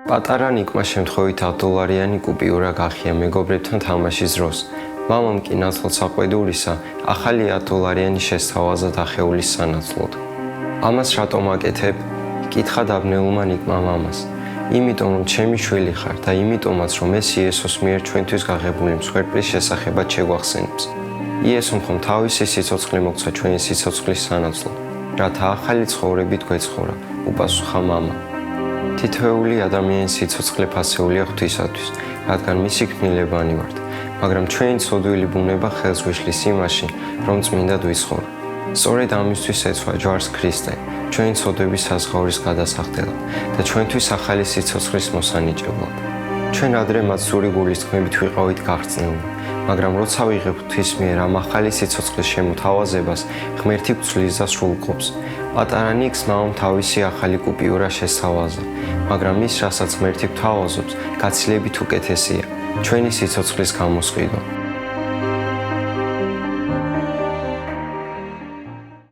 პატარა ნიკმა შემთხვევით $100 კუპიურა გახია მეგობრებთან თამაშის დროს. მამამ კი ნაცვლად საყვედურისა ახალი $100 შესთავაზა დახეულის სანაცვლოდ. ამას რატომ აკეთებ? კითხა დაბნელულმა ნიკმა მამას. იმიტომ რომ ჩემი შვილი ხარ და იმიტომაც რომ ეს იესოს მიერ ჩვენთვის გაღებული მსხვერპლის შესახებად შეგვახსენებს. იესომ ხომ თავისი სიცოცხლე მოგცა ჩვენი სიცოცხლის სანაცვლოდ, რათა ახალი ცხოვრებით გვეცხოვრა, უპასუხა მამა. თითოეული ადამიანის სიცოცხლე ფასეულია ღვთისათვის, რადგან მისი ქმნილებანი ვართ, მაგრამ ჩვენი ცოდვილი ბუნება ხელს გვიშლის იმაში, რომ წმინდად ვიცხოვრო. სწორედ ამისთვის ეცვა ჯვარს ქრისტე, ჩვენი ცოდვების საზღაურის გადასახდელად და ჩვენთვის ახალი სიცოცხლის მოსანიჭებლად. ჩვენ ადრე მაცური გულისწყმებით ვიყავით გახსნილნი, მაგრამ როცა ვიღებ ღვთის მიერ ამ ახალი სიცოცხლის შემოთავაზებას, ღმერთი გვცვლის და სრულყოფს. პატარა ნიკს მამამ თავისი ახალი კუპიურა შესთავაზა, მაგრამ ის, რასაც ღმერთი გვთავაზობს, გაცილებით უკეთესია, ჩვენი სიცოცხლის გამოსყიდვა.